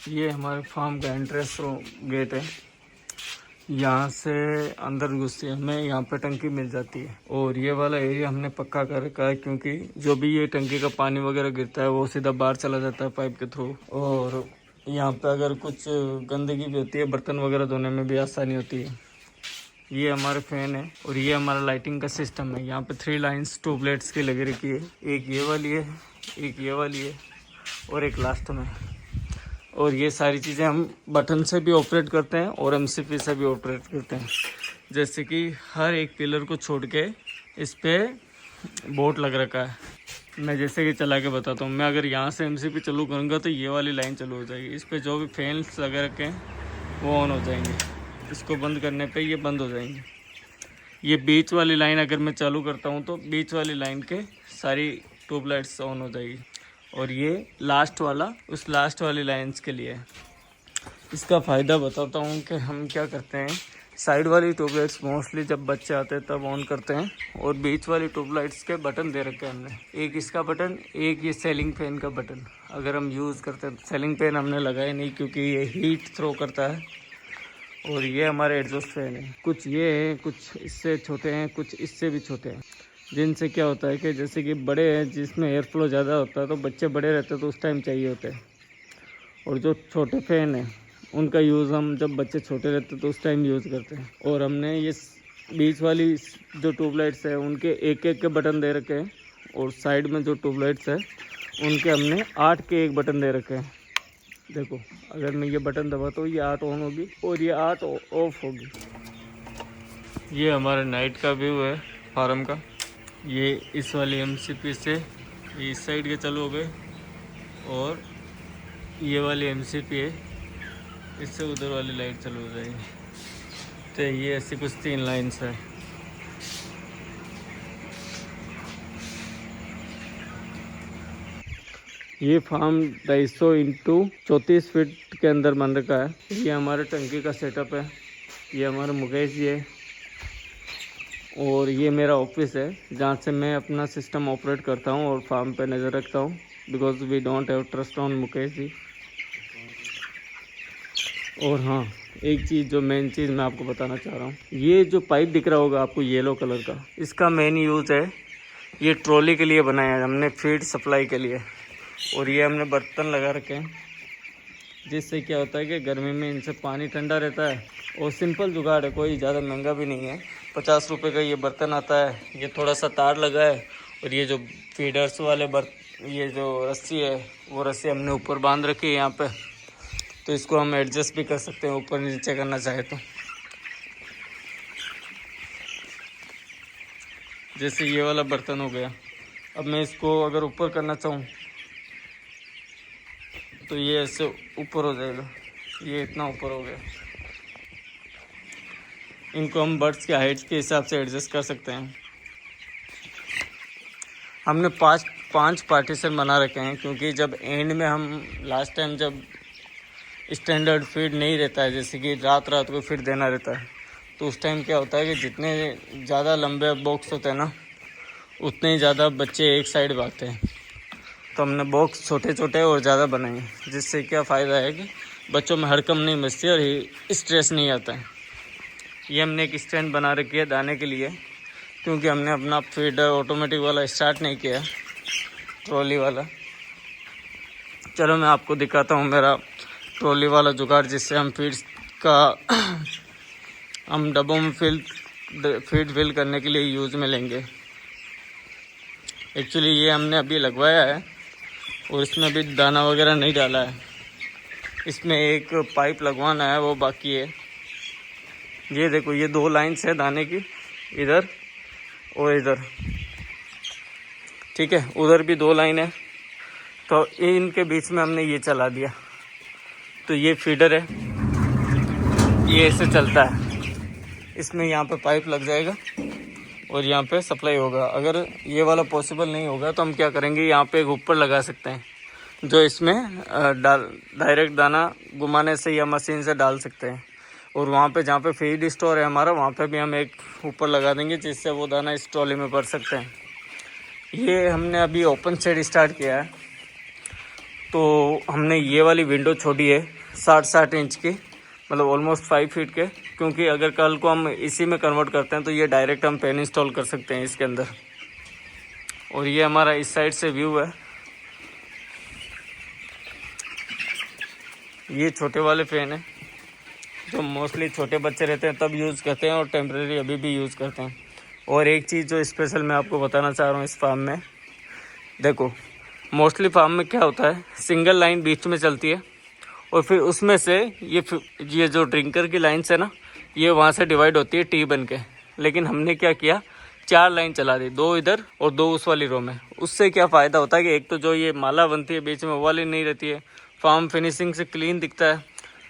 ये हमारे फार्म का एंट्रेंस गेट है। यहाँ से अंदर घुसते हमें यहाँ पे टंकी मिल जाती है। और ये वाला एरिया हमने पक्का कर रखा है, क्योंकि जो भी ये टंकी का पानी वगैरह गिरता है वो सीधा बाहर चला जाता है पाइप के थ्रू। और यहाँ पे अगर कुछ गंदगी भी होती है, बर्तन वगैरह धोने में भी आसानी होती है। ये हमारे फैन है और ये हमारा लाइटिंग का सिस्टम है। यहाँ पे 3 लाइन्स ट्यूबलाइट्स की लगी रखी है। एक ये वाली है, एक ये वाली है और एक लास्ट में। और ये सारी चीज़ें हम बटन से भी ऑपरेट करते हैं और एमसीपी से भी ऑपरेट करते हैं। जैसे कि हर एक पिलर को छोड़ के इस पर बोर्ड लग रखा है। मैं जैसे कि चला के बताता हूँ। मैं अगर यहाँ से एमसीपी चालू करूँगा तो ये वाली लाइन चालू हो जाएगी। इस पर जो भी फैंस लगे रखे हैं वो ऑन हो जाएंगे। इसको बंद करने पे ये बंद हो जाएंगे। ये बीच वाली लाइन अगर मैं चालू करता हूँ तो बीच वाली लाइन के सारी ट्यूबलाइट्स ऑन हो जाएगी। और ये लास्ट वाला उस लास्ट वाली लाइन्स के लिए है। इसका फ़ायदा बताता हूँ कि हम क्या करते हैं। साइड वाली ट्यूबलाइट्स मोस्टली जब बच्चे आते हैं तब ऑन करते हैं। और बीच वाली ट्यूबलाइट्स के बटन दे रखे हैं हमने। एक इसका बटन, एक ये सीलिंग फैन का बटन अगर हम यूज़ करते हैं। सीलिंग फैन हमने लगाया नहीं क्योंकि ये हीट थ्रो करता है। और ये हमारे एग्जॉस्ट फैन है। कुछ ये हैं, कुछ इससे छोटे हैं, कुछ इससे भी छोटे हैं। जिनसे क्या होता है कि जैसे कि बड़े हैं जिसमें एयर फ्लो ज़्यादा होता है तो बच्चे बड़े रहते हैं तो उस टाइम चाहिए होते हैं। और जो छोटे फैन हैं उनका यूज़ हम जब बच्चे छोटे रहते हैं तो उस टाइम यूज़ करते हैं। और हमने ये बीच वाली जो ट्यूबलाइट्स है उनके एक एक के बटन दे रखे हैं। और साइड में जो ट्यूबलाइट्स है उनके हमने 8 के एक बटन दे रखे हैं। देखो, अगर मैं ये बटन दबाता हूँ ये 8 ऑन होगी और ये 8 ऑफ होगी। ये हमारे नाइट का व्यू है फार्म का। ये इस वाली एमसीपी से इस साइड के चालू हो गए और ये वाली एमसीपी है, इससे उधर वाली लाइट चालू हो जाएगी। तो ये ऐसी कुछ 3 लाइन्स है। ये फार्म 250 इंटू 34 फीट के अंदर बन रखा है। ये हमारे टंकी का सेटअप है। ये हमारा मुकेश जी है और ये मेरा ऑफिस है जहाँ से मैं अपना सिस्टम ऑपरेट करता हूँ और फार्म पे नज़र रखता हूँ। Because we don't have trust on Mukesh ji. और हाँ, एक चीज़ जो मेन चीज़ मैं आपको बताना चाह रहा हूँ, ये जो पाइप दिख रहा होगा आपको येलो कलर का, इसका मेन यूज़ है ये ट्रॉली के लिए बनाया है हमने, फीड सप्लाई के लिए। और ये हमने बर्तन लगा रखे हैं जिससे क्या होता है कि गर्मी में इनसे पानी ठंडा रहता है। और सिंपल जुगाड़ है, कोई ज़्यादा महंगा भी नहीं है। 50 रुपये का ये बर्तन आता है। ये थोड़ा सा तार लगा है और ये जो फीडर्स वाले ये जो रस्सी है वो रस्सी हमने ऊपर बांध रखी है यहाँ पे। तो इसको हम एडजस्ट भी कर सकते हैं ऊपर नीचे करना चाहे तो। जैसे ये वाला बर्तन हो गया, अब मैं इसको अगर ऊपर करना चाहूँ तो ये ऐसे ऊपर हो जाएगा। ये इतना ऊपर हो गया। इनको हम बर्ड्स के हाइट के हिसाब से एडजस्ट कर सकते हैं। हमने पाँच पार्टीशन बना रखे हैं क्योंकि जब एंड में हम लास्ट टाइम जब स्टैंडर्ड फीड नहीं रहता है, जैसे कि रात को फीड देना रहता है, तो उस टाइम क्या होता है कि जितने ज़्यादा लंबे बॉक्स होते हैं ना उतने ही ज़्यादा बच्चे एक साइड भागते हैं। तो हमने बॉक्स छोटे छोटे और ज़्यादा बनाए, जिससे क्या फ़ायदा है कि बच्चों में हड़कंप नहीं मचती और स्ट्रेस नहीं आता है। ये हमने एक स्टैंड बना रखी है दाने के लिए, क्योंकि हमने अपना फीडर ऑटोमेटिक वाला स्टार्ट नहीं किया, ट्रॉली वाला। चलो मैं आपको दिखाता हूँ मेरा ट्रॉली वाला जुगाड़, जिससे हम फीड का हम डब्बों में फीड फिल करने के लिए यूज़ में लेंगे। एक्चुअली ये हमने अभी लगवाया है और इसमें अभी दाना वगैरह नहीं डाला है। इसमें एक पाइप लगवाना है, वो बाकी है। ये देखो, ये 2 लाइन्स है दाने की, इधर और इधर, ठीक है। उधर भी 2 लाइन है, तो इनके बीच में हमने ये चला दिया। तो ये फीडर है, ये ऐसे चलता है। इसमें यहाँ पे पाइप लग जाएगा और यहाँ पे सप्लाई होगा। अगर ये वाला पॉसिबल नहीं होगा तो हम क्या करेंगे, यहाँ पे एक ऊपर लगा सकते हैं जो इसमें डायरेक्ट दाना घुमाने से या मशीन से डाल सकते हैं। और वहाँ पे जहाँ पे फीड स्टोर है हमारा, वहाँ पे भी हम एक ऊपर लगा देंगे जिससे वो दाना इस ट्रॉली में भर सकते हैं। ये हमने अभी ओपन शेड स्टार्ट किया है तो हमने ये वाली विंडो छोड़ी है 60 इंच की, मतलब ऑलमोस्ट 5 फीट के, क्योंकि अगर कल को हम इसी में कन्वर्ट करते हैं तो ये डायरेक्ट हम फैन इंस्टॉल कर सकते हैं इसके अंदर। और ये हमारा इस साइड से व्यू है। ये छोटे वाले फ़ैन है जो मोस्टली छोटे बच्चे रहते हैं तब यूज़ करते हैं और टेम्परेरी अभी भी यूज़ करते हैं। और एक चीज़ जो स्पेशल मैं आपको बताना चाह रहा हूँ इस फार्म में, देखो मोस्टली फार्म में क्या होता है, सिंगल लाइन बीच में चलती है और फिर उसमें से ये जो ड्रिंकर की लाइन्स है ना, ये वहाँ से डिवाइड होती है टी बन के। लेकिन हमने क्या किया, 4 लाइन चला दी, 2 इधर और 2 उस वाली रो में। उससे क्या फ़ायदा होता है कि एक तो जो ये माला बनती है बीच में वो वाली नहीं रहती है, फार्म फिनिशिंग से क्लीन दिखता है,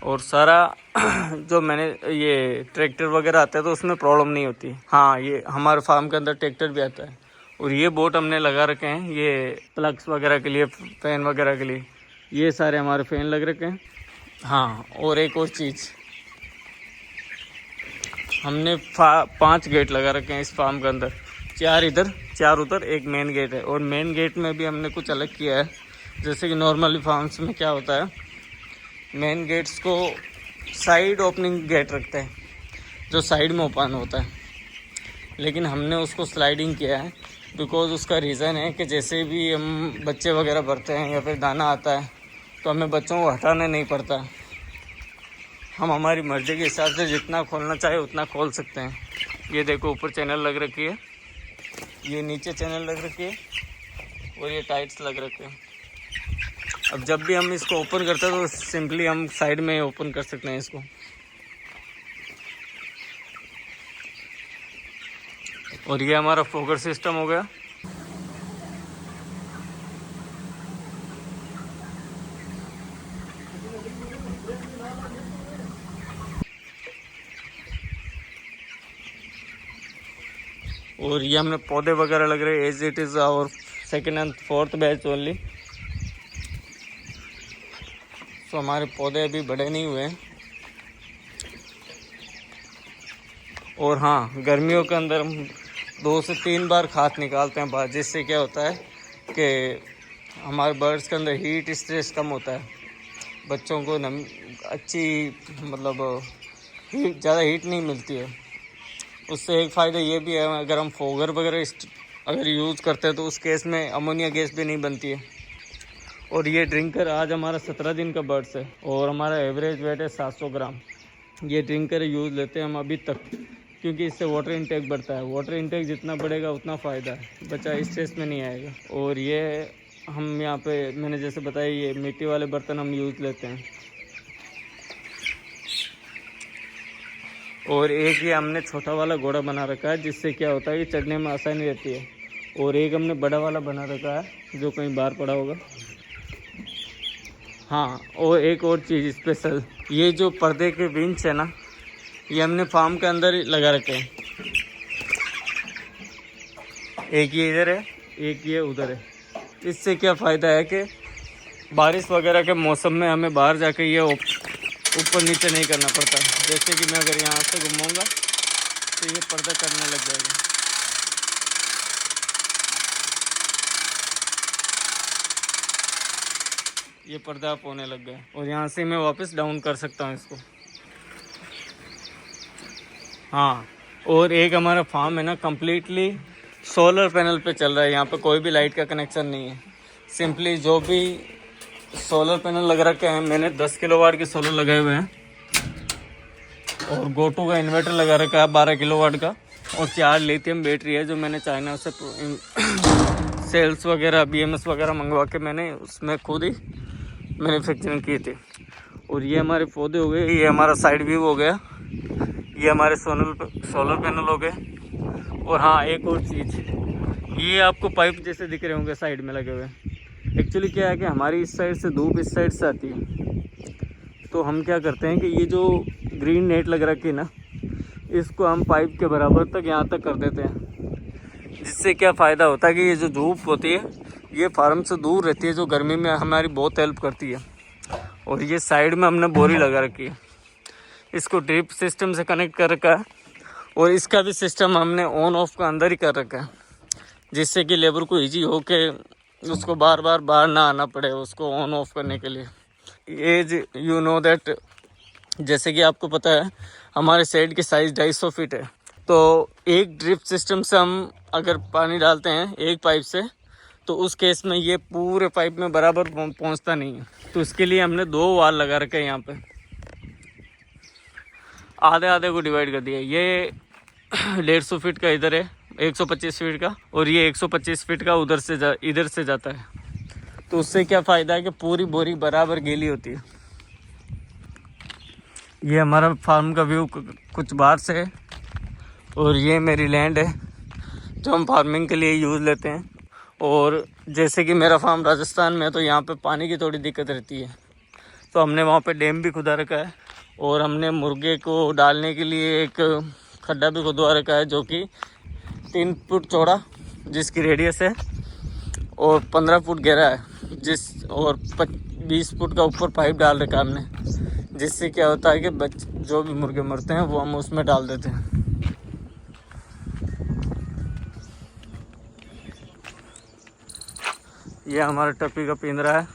और सारा जो मैंने ये ट्रैक्टर वगैरह आता है तो उसमें प्रॉब्लम नहीं होती। हाँ, ये हमारे फार्म के अंदर ट्रैक्टर भी आता है। और ये बोट हमने लगा रखे हैं ये प्लग्स वगैरह के लिए, फ़ैन वगैरह के लिए, ये सारे हमारे फ़ैन लग रखे हैं। हाँ, और एक और चीज़, हमने 5 गेट लगा रखे हैं इस फार्म के अंदर, 4 इधर 4 उधर, एक मेन गेट है। और मेन गेट में भी हमने कुछ अलग किया है। जैसे कि नॉर्मली फार्म्स में क्या होता है, मेन गेट्स को साइड ओपनिंग गेट रखते हैं जो साइड में ओपन होता है, लेकिन हमने उसको स्लाइडिंग किया है बिकॉज़ उसका रीज़न है कि जैसे भी हम बच्चे वगैरह भरते हैं या फिर दाना आता है तो हमें बच्चों को हटाना नहीं पड़ता। हम हमारी मर्ज़ी के हिसाब से जितना खोलना चाहे उतना खोल सकते हैं। ये देखो ऊपर चैनल लग रखी है, ये नीचे चैनल लग रखी है और ये टाइट्स लग रखे हैं। अब जब भी हम इसको ओपन करते हैं तो सिंपली हम साइड में ओपन कर सकते हैं इसको। और ये हमारा फोगर सिस्टम हो गया। और ये हमने पौधे वगैरह लग रहे हैं एज इट इज़ और 2nd and 4th batch only. तो हमारे पौधे अभी बड़े नहीं हुए हैं। और हाँ, गर्मियों के अंदर हम 2 से 3 बार खाद निकालते हैं बाहर, जिससे क्या होता है कि हमारे बर्ड्स के अंदर हीट स्ट्रेस कम होता है, बच्चों को अच्छी मतलब ज़्यादा हीट नहीं मिलती है। उससे एक फ़ायदा ये भी है, अगर हम फोगर वगैरह अगर यूज़ करते हैं तो उस केस में अमोनिया गैस भी नहीं बनती है। और ये ड्रिंकर आज हमारा 17 दिन का बर्ड्स है और हमारा एवरेज वेट है 700 ग्राम। ये ड्रिंकर यूज़ लेते हैं हम अभी तक, क्योंकि इससे वाटर इंटेक बढ़ता है। वाटर इंटेक जितना बढ़ेगा उतना फ़ायदा है, बच्चा स्ट्रेस में नहीं आएगा। और ये हम यहाँ पे मैंने जैसे बताया, ये मिट्टी वाले बर्तन हम यूज़ लेते हैं। और एक ये हमने छोटा वाला घोड़ा बना रखा है, जिससे क्या होता है कि चढ़ने में आसानी रहती है। और एक हमने बड़ा वाला बना रखा है जो कहीं बाहर पड़ा होगा। हाँ, और एक और चीज़ स्पेशल, ये जो पर्दे के विंच है ना, ये हमने फार्म के अंदर ही लगा रखे हैं। एक ये इधर है, एक ये उधर है। इससे क्या फ़ायदा है कि बारिश वगैरह के मौसम में हमें बाहर जाके ये ऊपर नीचे नहीं करना पड़ता। जैसे कि मैं अगर यहाँ से घूमूंगा तो ये पर्दा करने लग जाएगा। ये पर्दा आप होने लग गया और यहाँ से मैं वापस डाउन कर सकता हूँ इसको। हाँ, और एक हमारा फार्म है ना, कम्प्लीटली सोलर पैनल पे चल रहा है। यहाँ पे कोई भी लाइट का कनेक्शन नहीं है। सिंपली जो भी सोलर पैनल लग रखे हैं, मैंने 10 किलोवाट के सोलर लगाए हुए हैं और गोटू का इन्वर्टर लगा रखा है 12 किलोवाट का, और 4 लिथियम बैटरी है जो मैंने चाइना से सेल्स वगैरह BMS वगैरह मंगवा के मैंने उसमें खुद ही मैन्युफैक्चरिंग की थी। और ये हमारे पौधे हो गए, ये हमारा साइड व्यू हो गया, ये हमारे सोलर पैनल हो गए। और हाँ, एक और चीज़, ये आपको पाइप जैसे दिख रहे होंगे साइड में लगे हुए। एक्चुअली क्या है कि हमारी इस साइड से धूप इस साइड से आती है, तो हम क्या करते हैं कि ये जो ग्रीन नेट लग रखी है ना, इसको हम पाइप के बराबर तक यहाँ तक कर देते हैं। जिससे क्या फ़ायदा होता है कि ये जो धूप होती है ये फार्म से दूर रहती है, जो गर्मी में हमारी बहुत हेल्प करती है। और ये साइड में हमने बोरी लगा रखी है, इसको ड्रिप सिस्टम से कनेक्ट कर रखा है। और इसका भी सिस्टम हमने ऑन ऑफ का अंदर ही कर रखा है, जिससे कि लेबर को ईजी हो के उसको बार बार बाहर ना आना पड़े उसको ऑन ऑफ करने के लिए। एज यू नो दैट, जैसे कि आपको पता है हमारे शेड की साइज़ 250 फीट है, तो एक ड्रिप सिस्टम से हम अगर पानी डालते हैं एक पाइप से, तो उस केस में ये पूरे पाइप में बराबर पहुंचता नहीं है। तो इसके लिए हमने 2 वाल लगा रखे हैं यहाँ पे, आधे आधे को डिवाइड कर दिया। ये 150 फीट का इधर है, 125 फीट का, और ये 125 फीट का उधर से इधर से जाता है। तो उससे क्या फ़ायदा है कि पूरी बोरी बराबर गीली होती है। ये हमारा फार्म का व्यू कुछ बाहर से है, और ये मेरी लैंड है जो हम फार्मिंग के लिए यूज़ लेते हैं। और जैसे कि मेरा फार्म राजस्थान में है, तो यहाँ पे पानी की थोड़ी दिक्कत रहती है, तो हमने वहाँ पे डैम भी खुदा रखा है, और हमने मुर्गे को डालने के लिए एक खड्डा भी खुदवा रखा है जो कि 3 फुट चौड़ा जिसकी रेडियस है, और 15 फुट गहरा है, और 20 फुट का ऊपर पाइप डाल रखा है हमने, जिससे क्या होता है कि जो भी मुर्गे मरते हैं वो हम उसमें डाल देते हैं। ये हमारा टप्पी का पिंजरा है,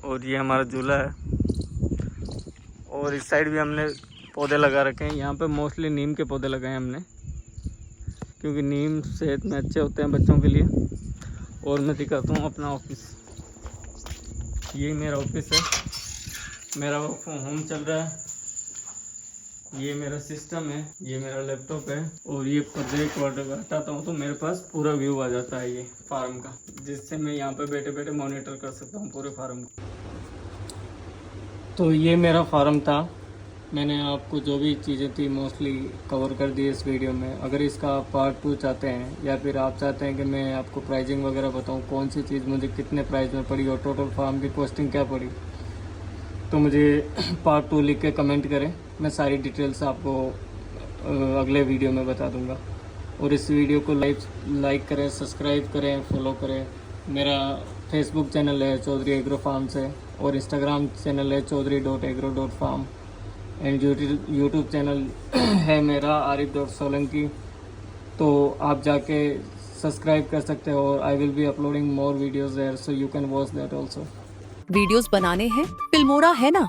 और ये हमारा झूला है, और इस साइड भी हमने पौधे लगा रखे हैं। यहाँ पे मोस्टली नीम के पौधे लगाए हैं हमने, क्योंकि नीम सेहत में अच्छे होते हैं बच्चों के लिए। और मैं दिखाता हूँ अपना ऑफिस, ये मेरा ऑफिस है, मेरा वर्क फ्रॉम होम चल रहा है। ये मेरा सिस्टम है, ये मेरा लैपटॉप है, और ये पर्दे को हटाता हूँ तो मेरे पास पूरा व्यू आ जाता है ये फार्म का, जिससे मैं यहाँ पे बैठे बैठे मॉनिटर कर सकता हूँ पूरे फार्म को। तो ये मेरा फार्म था, मैंने आपको जो भी चीज़ें थी मोस्टली कवर कर दी इस वीडियो में। अगर इसका आप पार्ट 2 चाहते हैं, या फिर आप चाहते हैं कि मैं आपको प्राइसिंग वगैरह बताऊं, कौन सी चीज़ मुझे कितने प्राइस में पड़ी और टोटल फार्म की कॉस्टिंग क्या पड़ी, तो मुझे पार्ट 2 लिख के कमेंट करें, मैं सारी डिटेल्स आपको अगले वीडियो में बता दूंगा। और इस वीडियो को लाइक करें, सब्सक्राइब करें, फॉलो करें। मेरा फेसबुक चैनल है चौधरी एग्रो फार्म से, और इंस्टाग्राम चैनल है chaudhary.agro.farm, एंड यूट्यूब चैनल है मेरा आरिफ.सोलंकी। तो आप जाके सब्सक्राइब कर सकते हो, और I will be uploading more videos there, so you can watch that also. Videos बनाने हैं, फिल्मोरा है ना।